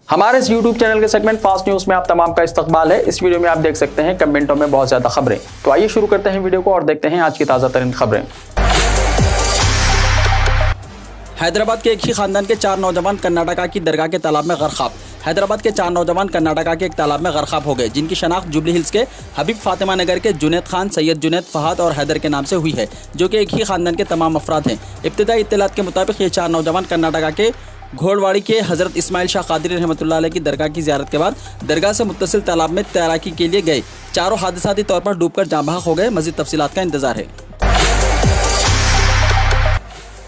हमारे इस YouTube channel के सेगमेंट फास्ट न्यूज में आप तमाम का इस्तकबाल है। इस वीडियो में आप देख सकते हैं कमेंटों में बहुत ज्यादा खबरें। तो आइए शुरू करते हैं वीडियो को और देखते हैं आज की ताजा तरीन खबरें। हैदराबाद के एक ही खानदान के 4 नौजवान कर्नाटका की दरगाह के तालाब में गरकाब। हैदराबाद के 4 नौजवान कर्नाटका के एक तालाब में गरकाब हो गए, जिनकी शनाख्त जुबली हिल्स के हबीब फातिमा नगर के जुनैद खान, सैयद जुनैद, फहाद और हैदर के नाम से हुई है, जो कि एक ही खानदान के तमाम अफराद हैं। इब्तिदाई इत्तलात के मुताबिक ये 4 नौजवान कर्नाटका के घोड़वाड़ी के हजरत इस्माइल शाह कादरी रहमतुल्लाह अलैह की दरगाह की ज़ियारत के बाद दरगाह से मुत्तसिल तालाब में तैराकी के लिए गए। चारों हादसाती तौर पर डूबकर जाँ बहक हो गए। मज़ीद तफसीलात का इंतजार है।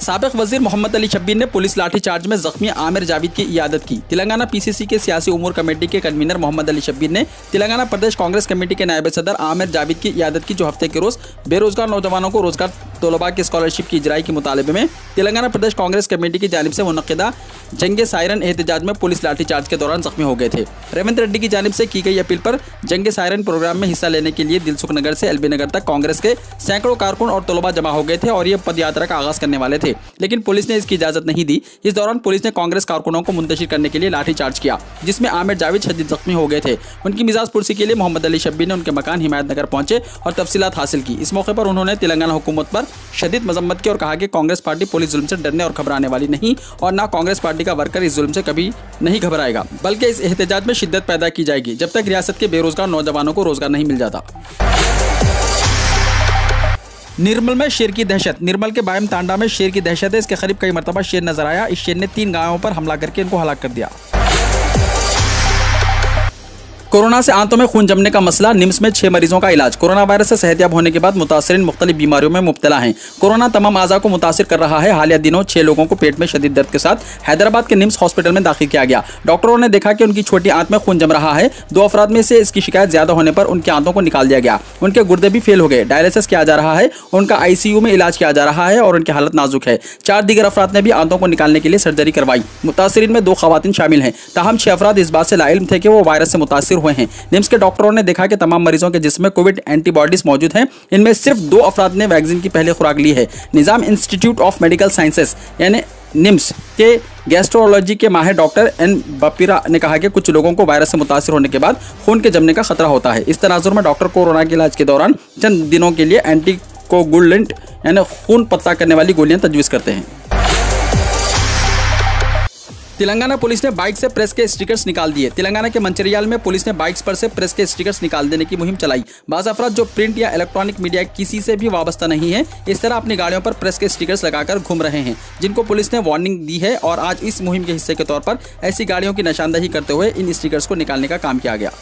साबिक वजीर मोहम्मद अली शब्बीर ने पुलिस लाठीचार्ज में जख्मी आमिर जावेद की इयादत की। तेलंगाना पीसीसी के सियासी उमूर कमेटी के कन्वीनर मोहम्मद अली शब्बीर ने तेलंगाना प्रदेश कांग्रेस कमेटी के नायब सदर आमिर जावेद की इयादत की, जो हफ्ते के रोज बेरोजगार नौजवानों को रोजगार तलबा की स्कॉलरशिप की इजराई के मुतालबे में तेलंगाना प्रदेश कांग्रेस कमेटी की जानिब से मुनक्किदा जंगे सायरन एहतजाज में पुलिस लाठीचार्ज के दौरान जख्मी हो गए थे। रेवंत रेड्डी की जानिब से की गई अपील पर जंगे सायरन प्रोग्राम में हिस्सा लेने के लिए दिलसुख नगर से एलबी नगर तक कांग्रेस के सैकड़ों कारकुन और तलबा जमा हो गए थे और ये पदयात्रा का आगाज करने वाले थे, लेकिन पुलिस ने इसकी इजाजत नहीं दी। इस दौरान पुलिस ने कांग्रेस कारकुनों को मुंतशिर करने के लिए लाठीचार्ज किया, जिसमें आमिर जावेद शदीद जख्मी हो गए थे। उनकी मिजाज पुरसी के लिए मोहम्मद अली शब्बीर ने उनके मकान हिमायत नगर पहुंचे और तफसीलात हासिल की। इस मौके पर उन्होंने तेलंगाना हुकूमत पर शदीद मजम्मत की और कहा कि कांग्रेस पार्टी पुलिस जुल्म से डरने और घबराने वाली नहीं और ना कांग्रेस पार्टी का वर्कर इस जुल्म से कभी नहीं घबराएगा, बल्कि इस एहतजाज में शिद्दत पैदा की जाएगी जब तक रियासत के बेरोजगार नौजवानों को रोजगार नहीं मिल जाता। निर्मल में शेर की दहशत। निर्मल के बायम तांडा में शेर की दहशत है। इसके करीब कई मरतबा शेर नजर आया। इस शेर ने 3 गायों पर हमला करके इनको हलाक कर दिया। कोरोना से आंतों में खून जमने का मसला। निम्स में 6 मरीजों का इलाज। कोरोना वायरस से सेहतयाब होने के बाद मुतासरीन मुख्तलिफ बीमारियों में मुब्तला हैं। कोरोना तमाम आज़ा को मुतासिर कर रहा है। हालिया दिनों 6 लोगों को पेट में शदीद दर्द के साथ हैदराबाद के निम्स हॉस्पिटल में दाखिल किया गया। डॉक्टरों ने देखा कि उनकी छोटी आंत में खून जम रहा है। 2 अफराद में से इसकी शिकायत ज्यादा होने पर उनकी आंतों को निकाल दिया गया। उनके गुर्दे भी फेल हो गए। डायलिसिस किया जा रहा है। उनका ICU में इलाज किया जा रहा है और उनकी हालत नाजुक है। 4 दीगर अफराद ने भी आंतों को निकालने के लिए सर्जरी करवाई। मुतासरीन में 2 खवातीन शामिल हैं। ताहम 6 अफराद इस बात से लाइल्म थे कि वो वायरस से मुतासिर हुए हैं। निम्स के डॉक्टरों ने देखा कि तमाम मरीजों के जिस्म में कोविड एंटीबॉडीज मौजूद हैं। इनमें सिर्फ 2 अफराद ने वैक्सीन की पहली खुराक ली है। निजाम इंस्टीट्यूट ऑफ मेडिकल साइंसेस यानी निम्स के गैस्ट्रोलॉजी के माहिर डॉक्टर N बपीरा ने कहा कि कुछ लोगों को वायरस से मुतासिर होने के बाद खून के जमने का खतरा होता है। इस तनाजुर में डॉक्टर कोरोना के इलाज के दौरान चंद दिनों के लिए एंटीकोगुलेंट यानी खून पतला करने वाली गोलियां तजवीज़ करते हैं। तेलंगाना पुलिस ने बाइक से प्रेस के स्टिकर्स निकाल दिए। तेलंगाना के मंचिरियाल में पुलिस ने बाइक्स पर से प्रेस के स्टिकर्स निकाल देने की मुहिम चलाई। बाज़ अफराद जो प्रिंट या इलेक्ट्रॉनिक मीडिया किसी से भी वाबस्ता नहीं है, इस तरह अपनी गाड़ियों पर प्रेस के स्टिकर्स लगाकर घूम रहे हैं, जिनको पुलिस ने वार्निंग दी है और आज इस मुहिम के हिस्से के तौर पर ऐसी गाड़ियों की निशानदही करते हुए इन स्टिकर्स को निकालने का काम किया गया।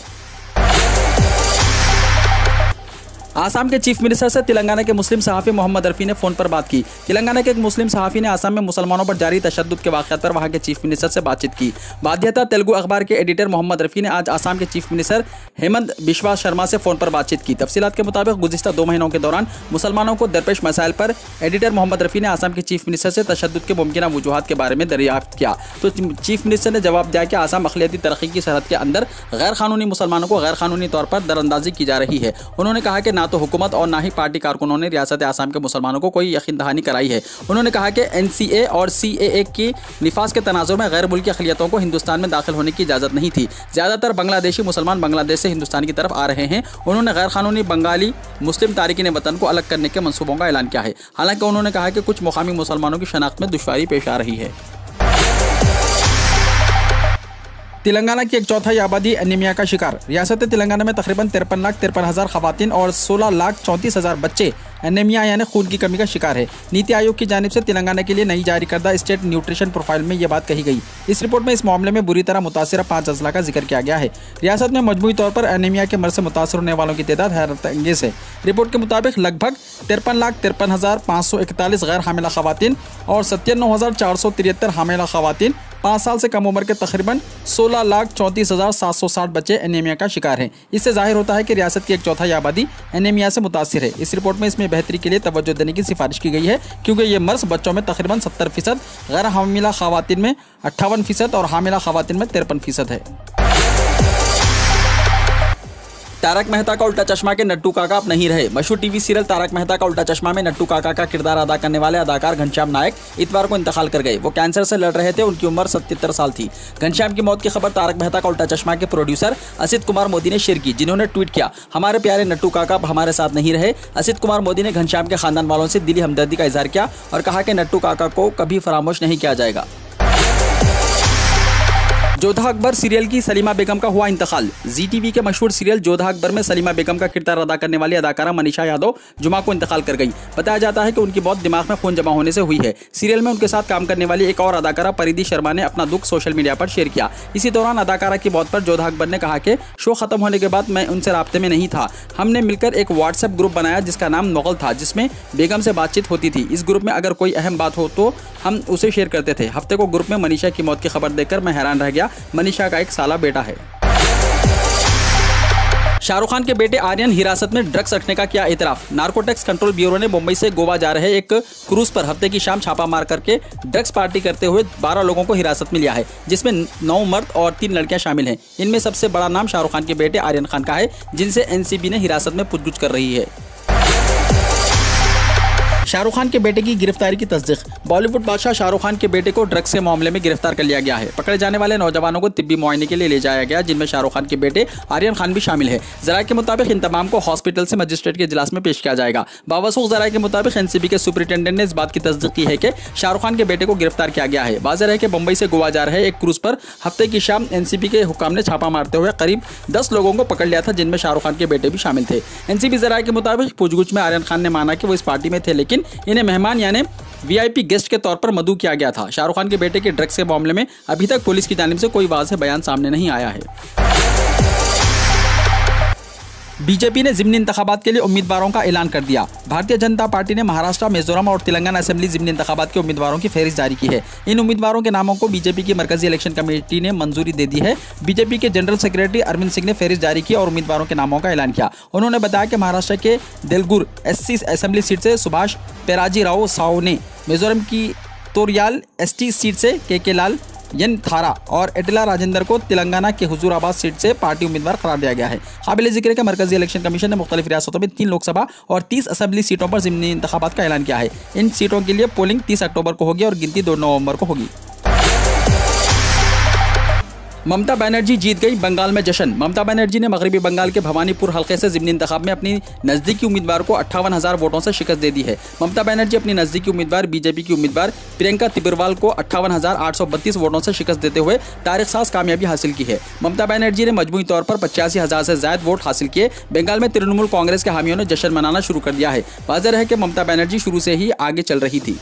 आसाम के चीफ मिनिस्टर से तेलंगाना के मुस्लिम सहाफ़ी मोहम्मद रफ़ी ने फ़ोन पर बात की। तेलंगाना के एक मुस्लिम सहाफ़ी ने आसाम में मुसलमानों पर जारी तशद्दुद के वाक़यात पर वहाँ के चीफ मिनिस्टर से बातचीत की। बाध्यता तेलुगु अखबार के एडिटर मोहम्मद रफ़ी ने आज आसाम के चीफ मिनिस्टर हेमंत बिश्वा शर्मा से फ़ोन पर बातचीत की। तफसीलात के मुताबिक गुज़िश्ता 2 महीनों के दौरान मुसलमानों को दरपेश मसाइल पर एडिटर मोहम्मद रफ़ी ने आसाम के चीफ मिनिस्टर से तशद्दुद के मुमकिन वजूहात के बारे में दरियाफ्त किया, तो चीफ मिनिस्टर ने जवाब दिया कि आसाम अक़लियती तरक्की की सरहद के अंदर गैर कानूनी मुसलमानों को गैर कानूनी तौर पर दरअंदाजी की जा रही है। उन्होंने कहा कि ना तो हुकूमत और ना ही पार्टी कारकुनों ने रियासत आसाम के मुसलमानों को कोई यकीन दहानी कराई है। उन्होंने कहा कि NCA और CAA की निफाज के तनाजुर में गैर मुल्की अक़लियतों को हिंदुस्तान में दाखिल होने की इजाज़त नहीं थी। ज़्यादातर बांग्लादेशी मुसलमान बांग्लादेश से हिंदुस्तान की तरफ आ रहे हैं। उन्होंने गैर कानूनी बंगाली मुस्लिम तारिकीन वतन को अलग करने के मंसूबों का ऐलान किया है। हालांकि उन्होंने कहा कि कुछ मुकामी मुसलमानों की शनाख्त में दुश्वारी पेश आ रही है। तेलंगाना की 1/4 आबादी एनीमिया का शिकार। रियासत तेलंगाना में तकरीबन 53,53,000 खवातीन और 16,34,000 बच्चे एनीमिया यानी खून की कमी का शिकार है। नीति आयोग की जानिब से तेलंगाना के लिए नई जारी करदा स्टेट न्यूट्रिशन प्रोफाइल में यह बात कही गई। इस रिपोर्ट में इस मामले में बुरी तरह मुतासिर 5 अजला का जिक्र किया गया है। रियासत में मजमूई तौर पर एनीमिया के मर्ज से मुतासर होने वालों की तादाद हैरत अंगेज है। रिपोर्ट के मुताबिक लगभग 53,53,541 गैर हामिला खवातीन और 97,473 हामिला खवातीन, 5 साल से कम उम्र के तकरीबन 16,34,760 बच्चे एनीमिया का शिकार हैं। इससे जाहिर होता है कि रियासत की 1/4 आबादी एनीमिया से मुतासिर है। इस रिपोर्ट में इसमें बेहतरी के लिए तवज्जो देने की सिफारिश की गई है, क्योंकि ये मर्ज बच्चों में तकरीबन 70%, गैर हामिला खवातीन में 58% और हामिला खवातीन में 53% है। तारक मेहता का उल्टा चश्मा के नट्टू काका अब नहीं रहे। मशहूर टीवी सीरियल तारक मेहता का उल्टा चश्मा में नट्टू काका का किरदार अदा करने वाले अदाकार घनश्याम नायक इतवार को इंतकाल कर गए। वो कैंसर से लड़ रहे थे। उनकी उम्र 77 साल थी। घनश्याम की मौत की खबर तारक मेहता का उल्टा चश्मा के प्रोड्यूसर असित कुमार मोदी ने शेयर की, जिन्होंने ट्वीट किया, हमारे प्यारे नट्टू काका अब हमारे साथ नहीं रहे। असित कुमार मोदी ने घनश्याम के खानदान वालों से दिली हमदर्दी का इजहार किया और कहा कि नट्टू काका को कभी फरामोश नहीं किया जाएगा। जोधा अकबर सीरियल की सलीमा बेगम का हुआ इंतकाल। जी टीवी के मशहूर सीरियल जोधा अकबर में सलीमा बेगम का किरदार अदा करने वाली अदाकारा मनीषा यादव जुमा को इंतकाल कर गई। बताया जाता है कि उनकी मौत दिमाग में खून जमा होने से हुई है। सीरियल में उनके साथ काम करने वाली एक और अदाकारा परिधि शर्मा ने अपना दुख सोशल मीडिया पर शेयर किया। इसी दौरान अदाकारा की मौत पर जोधा अकबर ने कहा कि शो खत्म होने के बाद मैं उनसे राब्ते में नहीं था। हमने मिलकर एक व्हाट्सएप ग्रुप बनाया जिसका नाम नोगल था, जिसमें बेगम से बातचीत होती थी। इस ग्रुप में अगर कोई अहम बात हो तो हम उसे शेयर करते थे। हफ्ते को ग्रुप में मनीषा की मौत की खबर देखकर मैं हैरान रह गया। मनीषा का एक साला बेटा है। शाहरुख खान के बेटे आर्यन हिरासत में ड्रग्स रखने का किया एतराफ। नार्कोटिक्स कंट्रोल ब्यूरो ने मुंबई से गोवा जा रहे एक क्रूज पर हफ्ते की शाम छापा मार करके ड्रग्स पार्टी करते हुए 12 लोगों को हिरासत में लिया है, जिसमें 9 मर्द और 3 लड़कियां शामिल हैं। इनमें सबसे बड़ा नाम शाहरुख खान के बेटे आर्यन खान का है, जिनसे एनसीबी ने हिरासत में पूछताछ कर रही है। शाहरुख खान के बेटे की गिरफ्तारी की तस्दीक। बॉलीवुड बादशाह शाहरुख खान के बेटे को ड्रग्स के मामले में गिरफ्तार कर लिया गया है। पकड़े जाने वाले नौजवानों को तिब्बी मुआयने के लिए ले जाया गया, जिनमें शाहरुख खान के बेटे आर्यन खान भी शामिल है। जराये के मुताबिक इन तमाम को हॉस्पिटल से मजिस्ट्रेट के इजलास में पेश किया जाएगा। बावसूख जराये के मुताबिक एनसीबी के सुपरिटेंडेंट ने इस बात की तस्दीक की है कि शाहरुख खान के बेटे को गिरफ्तार किया गया है। वाज़ेह है कि मुंबई से गोवा जा रहे एक क्रूज पर हफ्ते की शाम एनसीबी के हुक्म ने छापा मारते हुए करीब 10 लोगों को पकड़ लिया था, जिनमें शाहरुख खान के बेटे भी शामिल थे। एनसीबी जराये के मुताबिक पूछगछ में आर्यन खान ने माना कि वो इस पार्टी में थे, लेकिन इन्हें मेहमान यानी वीआईपी गेस्ट के तौर पर मदऊ किया गया था। शाहरुख खान के बेटे के ड्रग्स के मामले में अभी तक पुलिस की जानिब से कोई वाज़ेह बयान सामने नहीं आया है। बीजेपी ने ज़िमनी इंतखाबात के लिए उम्मीदवारों का ऐलान कर दिया। भारतीय जनता पार्टी ने महाराष्ट्र, मिजोरम और तेलंगाना असेंबली ज़िमनी इंतखाबात के उम्मीदवारों की फहरिस्त जारी की है। इन उम्मीदवारों के नामों को बीजेपी की मरकजी इलेक्शन कमेटी ने मंजूरी दे दी है। बीजेपी के जनरल सेक्रेटरी अरविंद सिंह ने फहरिस्त जारी की और उम्मीदवारों के नामों का ऐलान किया। उन्होंने बताया कि महाराष्ट्र के देलगुर एससी असेंबली सीट से सुभाष पेराजी राव सावने, मिजोरम की तोरियाल एसटी सीट से के लाल यन थारा और एटिला राजेंद्र को तेलंगाना के हुजूराबाद सीट से पार्टी उम्मीदवार करार दिया गया है। काबिल जिक्र के मरकजी इलेक्शन कमीशन ने मुख्तलिफ रियासतों में 3 लोकसभा और 30 असेंबली सीटों पर ज़िमनी इंतखाबात का ऐलान किया है। इन सीटों के लिए पोलिंग 30 अक्टूबर को होगी और गिनती 2 नवंबर को होगी। ममता बनर्जी जीत गई, बंगाल में जश्न। ममता बनर्जी ने मगरबी बंगाल के भवानीपुर हल्के से ज़िमनी इंतखाब में अपनी नज़दीकी उम्मीदवार को 58,000 वोटों से शिकस्त दे दी है। ममता बनर्जी अपनी नज़दीकी उम्मीदवार बीजेपी की उम्मीदवार प्रियंका तिब्बरवाल को 58,832 वोटों से शिकस्त देते हुए तारीख़साज़ कामयाबी हासिल की है। ममता बनर्जी ने मजमूई तौर पर 85,000 से ज़्यादा वोट हासिल किए। बंगाल में तृणमूल कांग्रेस के हामियों ने जश्न मनाना शुरू कर दिया है। वाज़ेह है कि ममता बनर्जी शुरू से ही आगे चल रही थी।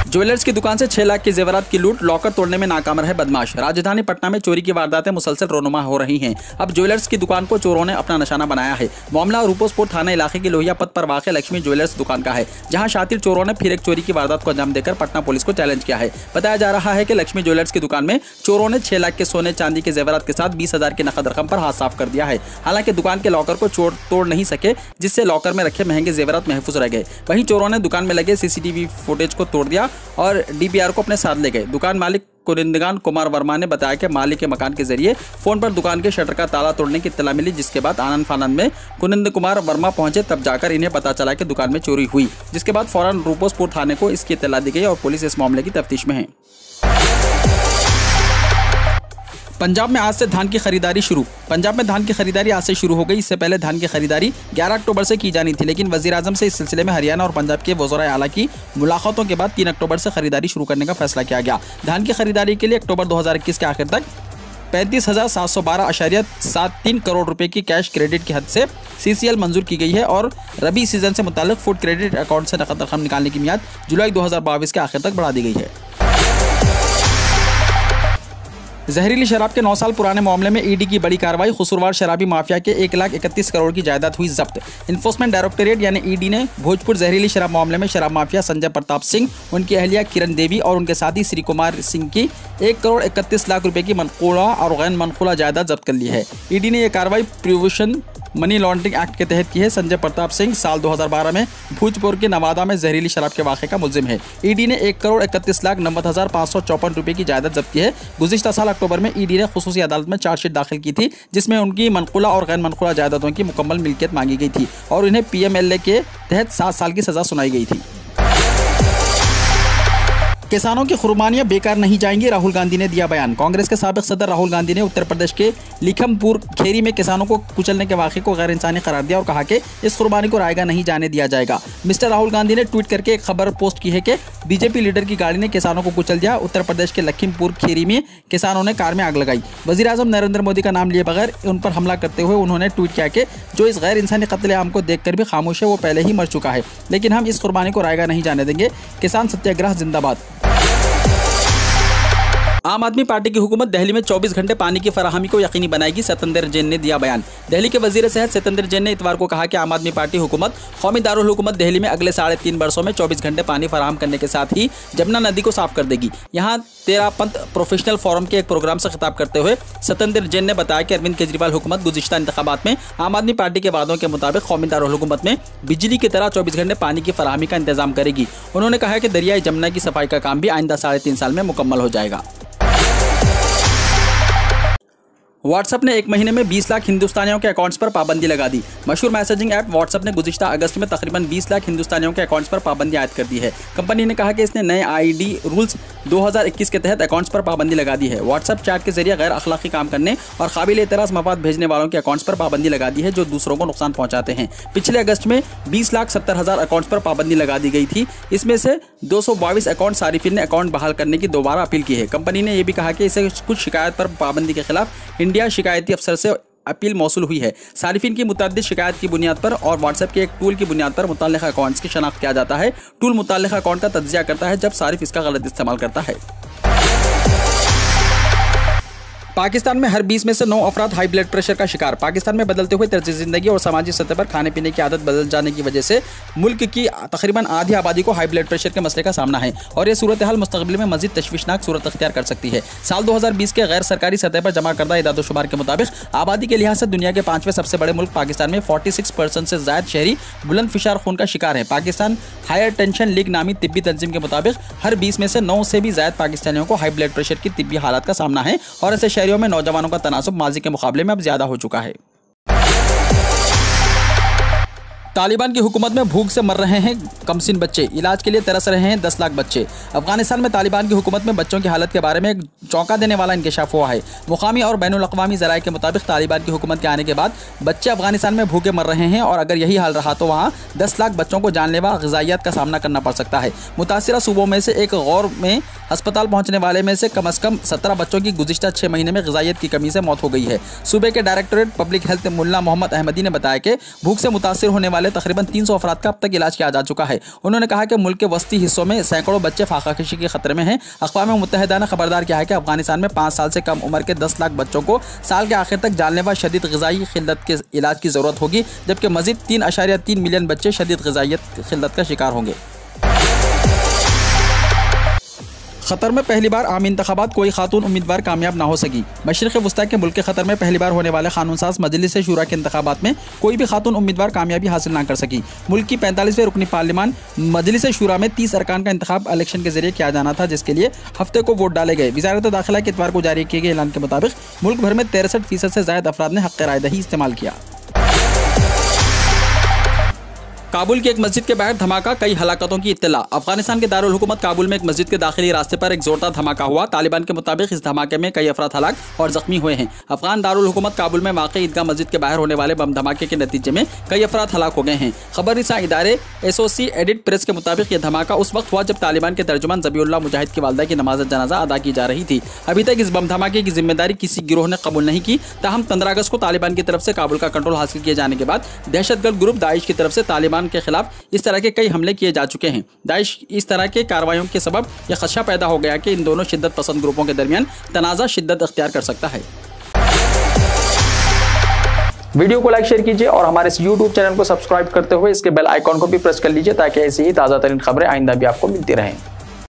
ज्वेलर्स की दुकान से 6 लाख के जेवरात की लूट, लॉकर तोड़ने में नाकाम रहे बदमाश। राजधानी पटना में चोरी की वारदातें मुसलसल रोनुमा हो रही हैं। अब ज्वेलर्स की दुकान को चोरों ने अपना निशाना बनाया है। मामला रूपोसपुर थाना इलाके के लोहिया पथ पर वाक़ लक्ष्मी ज्वेलर्स दुकान का है, जहां शातिर चोरों ने फिर एक चोरी की वारदात को अंजाम देकर पटना पुलिस को चैलेंज किया है। बताया जा रहा है कि लक्ष्मी ज्वेलर्स की दुकान में चोरों ने 6 लाख के सोने चांदी के जेवरात के साथ 20,000 की नकद रकम पर हाथ साफ कर दिया है। हालांकि दुकान के लॉकर को चोर तोड़ नहीं सके, जिससे लॉकर में रखे महंगे जेवरात महफूज रह गए। वहीं चोरों ने दुकान में लगे सीसीटीवी फुटेज को तोड़ दिया और डीपीआर को अपने साथ ले गए। दुकान मालिक कुनिंदगान कुमार वर्मा ने बताया कि मालिक के मकान के जरिए फोन पर दुकान के शटर का ताला तोड़ने की इत्तला मिली, जिसके बाद आनंद फानंद में कुनिंद कुमार वर्मा पहुंचे। तब जाकर इन्हें पता चला कि दुकान में चोरी हुई, जिसके बाद फौरन रूपोसपुर थाने को इसकी इत्तला दी गई और पुलिस इस मामले की तफ्तीश में है। पंजाब में आज से धान की खरीदारी शुरू। पंजाब में धान की खरीदारी आज से शुरू हो गई। इससे पहले धान की खरीदारी 11 अक्टूबर से की जानी थी, लेकिन वज़ीर आज़म से इस सिलसिले में हरियाणा और पंजाब के वज़राए आला की मुलाकातों के बाद 3 अक्टूबर से खरीदारी शुरू करने का फैसला किया गया। धान की खरीदारी के लिए अक्टूबर 2021 के आखिर तक 35,712.73 करोड़ रुपए की कैश क्रेडिट की हद से CCL मंजूर की गई है और रबी सीजन से मुताल्लिक फूड क्रेडिट अकाउंट से नकद रकम निकालने की मियाद जुलाई 2022 के आखिर तक बढ़ा दी गई है। जहरीली शराब के 9 साल पुराने मामले में ईडी की बड़ी कार्रवाई। कसूरवार शराबी माफिया के 1,31 करोड़ की जायदाद हुई जब्त। इन्फोर्समेंट डायरेक्टोरेट यानी ईडी ने भोजपुर जहरीली शराब मामले में शराब माफिया संजय प्रताप सिंह, उनकी अहलिया किरण देवी और उनके साथी श्री कुमार सिंह की 1,31 करोड़ रुपए की मनकूला और गैर मनकूला जायदाद जब्त कर ली है। ईडी ने यह कार्रवाई प्रोविजन मनी लॉन्ड्रिंग एक्ट के तहत की है। संजय प्रताप सिंह साल 2012 में भोजपुर के नवादा में जहरीली शराब के वाक़े का मुल्जिम है। ईडी ने 1,31,90,554 रुपये की जायदाद जब्त की है। गुज़िश्ता साल अक्टूबर में ईडी ने खुसूसी अदालत में चार्जशीट दाखिल की थी, जिसमें उनकी मनक़ूला और गैर मनक़ूला जायदादों की मुकम्मल मिल्कियत मांगी गई थी और उन्हें PMLA के तहत 7 साल की सज़ा सुनाई गई थी। किसानों की कुर्बानियां बेकार नहीं जाएंगी, राहुल गांधी ने दिया बयान। कांग्रेस के साबिक सदर राहुल गांधी ने उत्तर प्रदेश के लिखमपुर खेरी में किसानों को कुचलने के वाक़े को गैर इंसानी करार दिया और कहा कि इस कुर्बानी को रायगा नहीं जाने दिया जाएगा। मिस्टर राहुल गांधी ने ट्वीट करके एक खबर पोस्ट की है कि बीजेपी लीडर की गाड़ी ने किसानों को कुचल दिया। उत्तर प्रदेश के लखीमपुर खेरी में किसानों ने कार में आग लगाई। वज़ीर आज़म नरेंद्र मोदी का नाम लिए बगैर उन पर हमला करते हुए उन्होंने ट्वीट किया कि जो इस गैर इंसानी कत्लेआम को देखकर भी खामोश है वो पहले ही मर चुका है, लेकिन हम इस कुर्बानी को रायगा नहीं जाने देंगे। किसान सत्याग्रह जिंदाबाद। आम आदमी पार्टी की हुकूमत दिल्ली में 24 घंटे पानी की फराहमी को यकीनी बनाएगी, सत्येंद्र जैन ने दिया बयान। दिल्ली के वजीर सेहत सत्येंद्र जैन ने इतवार को कहा कि आम आदमी पार्टी हुकूमत कौमी दारुल हुकूमत दिल्ली में अगले 3.5 वर्षों में 24 घंटे पानी फराहम करने के साथ ही जमुना नदी को साफ कर देगी। यहाँ 13 पंथ प्रोफेशनल फोरम के एक प्रोग्राम से खिताब करते हुए सत्येंद्र जैन ने बताया कि अरविंद केजरीवाल हुकूमत गुज़िश्ता इंतखाबात में आम आदमी पार्टी के वादों के मुताबिक कौमी दारुल हुकूमत में बिजली की तरह 24 घंटे पानी की फराहमी का इंतजाम करेगी। उन्होंने कहा कि दरियाई जमुना की सफाई का काम भी आइंदा 3.5 साल में मुकम्मल हो जाएगा। व्हाट्सएप ने एक महीने में 20 लाख हिंदुस्तानियों के अकाउंट्स पर पाबंदी लगा दी। मशहूर मैसेजिंग ऐप व्हाट्सएप ने गुज़िश्ता अगस्त में तकरीबन 20 लाख हिंदुस्तानियों के अकाउंट्स पर पाबंदी आयद कर दी है। कंपनी ने कहा कि इसने नए ID रूल्स 2021 के तहत अकाउंट्स पर पाबंदी लगा दी है। व्हाट्सएप चैट के जरिए गैर अखलाकी काम करने और काबिल एतराज़ मवाद भेजने वालों के अकाउंट्स पर पाबंदी लगा दी है जो दूसरों को नुकसान पहुंचाते हैं। पिछले अगस्त में 20,70,000 अकाउंट्स पर पाबंदी लगा दी गई थी। इसमें से 222 अकाउंट सारिफिन ने अकाउंट बहाल करने की दोबारा अपील की है। कंपनी ने यह भी कहा कि इसे कुछ शिकायत पर पाबंदी के खिलाफ इंडिया शिकायती अफसर से अपील मौसूल हुई है। सारिफिन की मुतअद्दिद शिकायत की बुनियाद पर और व्हाट्सएप के एक टूल की बुनियाद पर मुतल्लिक़ा अकाउंट्स की शनाख्त किया जाता है। टूल मुतल्लिक़ा अकाउंट का तज्ज़िया करता है जब सारिफ इसका गलत इस्तेमाल करता है। पाकिस्तान में हर 20 में से 9 अफराद हाई ब्लड प्रेशर का शिकार। पाकिस्तान में बदलते हुए तर्ज ज़िंदगी और समाजी सतह पर खाने पीने की आदत बदल जाने की वजह से मुल्क की तकरीबन आधी आबादी को हाई ब्लड प्रेशर के मसले का सामना है और ये सूरत हाल मुस्तक़बिल में मज़ीद तशवीशनाक सूरत अख्तियार कर सकती है। साल 2020 के गैर सरकारी सतह पर जमा करदा इदाद-ओ-शुमार के मुताबिक आबादी के लिहाज से दुनिया के 5वें सबसे बड़े मुल्क पाकिस्तान में 46% से ज़ायद शहरी बुलंद फिशार खून का शिकार है। पाकिस्तान हायर टेंशन लीग नामी तिब्बी तंजीम के मुताबिक हर 20 में से 9 से भी ज़ायद पाकिस्तानियों को हाई ब्लड प्रेशर की तिब्बी हालात का सामना है और ऐसे शहरियों में नौजवानों का तनासुब माजी के मुकाबले में अब ज्यादा हो चुका है। तालिबान की हुकूमत में भूख से मर रहे हैं कमसिन बच्चे, इलाज के लिए तरस रहे हैं 10 लाख बच्चे। अफगानिस्तान में तालिबान की हुकूमत में बच्चों की हालत के बारे में एक चौंका देने वाला इंकशाफ हुआ है। मुकामी और बैनुल-अक़वामी ज़राए के मुताबिक तालिबान की हुकूमत के आने के बाद बच्चे अफगानिस्तान में भूखे मर रहे हैं और अगर यही हाल रहा तो वहाँ 10 लाख बच्चों को जानलेवा ग़िज़ाइयत का सामना करना पड़ सकता है। मुतासिरा सूबों में से एक गौर में अस्पताल पहुँचने वाले में से कम 17 बच्चों की गुज़िश्ता 6 महीने में ग़िज़ाइयत की कमी से मौत हो गई है। सूबे के डायरेक्टरेट पब्लिक हेल्थ मुल्ला मोहम्मद अहमदी ने बताया कि भूख से मुतासिर होने वाले तकरीबन 300 अफराद का अब तक इलाज किया जा चुका है। उन्होंने कहा कि मुल्क के वस्ती हिस्सों में सैकड़ों बच्चे फाकाकशी के खतरे में हैं। अक़वाम मुत्तहिदा ने खबरदार किया है कि अफगानिस्तान में 5 साल से कम उम्र के 10 लाख बच्चों को साल के आखिर तक जानलेवा शदीद ग़िज़ाई क़िल्लत के इलाज की ज़रूरत होगी, जबकि मज़ीद 3.3 मिलियन बच्चे शदीद ग़िज़ाई क़िल्लत का शिकार होंगे। क़तर में पहली बार आम इंतखाबात कोई खातून उम्मीदवार कामयाब ना हो सकी। मशरिक़ वस्ता के मुल्क क़तर में पहली बार होने वाले क़ानूनसाज़ मजलिस शूरा के इंतखाबात में कोई भी खातून उम्मीदवार कामयाबी हासिल ना कर सकी। मुल्क की 45वें रुकनी पार्लियामान मजलिस शूरा में 30 अरकान का इंतखाब इलेक्शन के जरिए किया जाना था, जिसके लिए हफ्ते को वोट डाले गए। वज़ारत दाखिला के इतवार को जारी किए गए ऐलान के मुताबिक मुल्क भर में 63% से ज़ायद अफराद ने हक़ रायदही इस्तेमाल किया। काबुल की एक मस्जिद के बाहर धमाका, कई हलाकतों की इत्तला। अफगानिस्तान के दारुल हुकूमत काबुल में एक मस्जिद के दाखिली रास्ते पर एक जोरदार धमाका हुआ। तालिबान के मुताबिक इस धमाके में कई अफराद हलाक और जख्मी हुए हैं। अफगान दारुल हुकूमत काबुल में वाक़ई ईदगाह मस्जिद के बाहर होने वाले बम धमाके के नतीजे में कई अफराद हलाक हो गए हैं। खबर रिसा इदारे एसोसिएटेड प्रेस के मुताबिक यह धमाका उस वक्त हुआ जब तालिबान के तर्जुमान ज़बीउल्लाह मुजाहिद की वालदा की नमाज़ जनाजा अदा की जा रही थी। अभी तक इस बम धमाके की जिम्मेदारी किसी गिरोह ने कबूल नहीं की। ताहम 15 अगस्त को तालिबान की तरफ से काबुल का कंट्रोल हासिल किए जाने के बाद दहशतगर्द ग्रुप दाइश की तरफ से तालिबान के खिलाफ इस तरह के कई हमले किए जा चुके हैं। दाइश इस तरह के कार्रवाइयों के सबब यह खदशा पैदा हो गया कि इन दोनों शिद्दत पसंद ग्रुपों के दरमियान तनाज़ा शिद्दत अख्तियार कर सकता है। वीडियो को लाइक शेयर कीजिए और हमारे इस YouTube चैनल को सब्सक्राइब करते हुए इसके बेल आइकॉन को भी प्रेस कर लीजिए ताकि ऐसी ही ताज़ा तरीन खबरें आइंदा भी आपको मिलती रहें।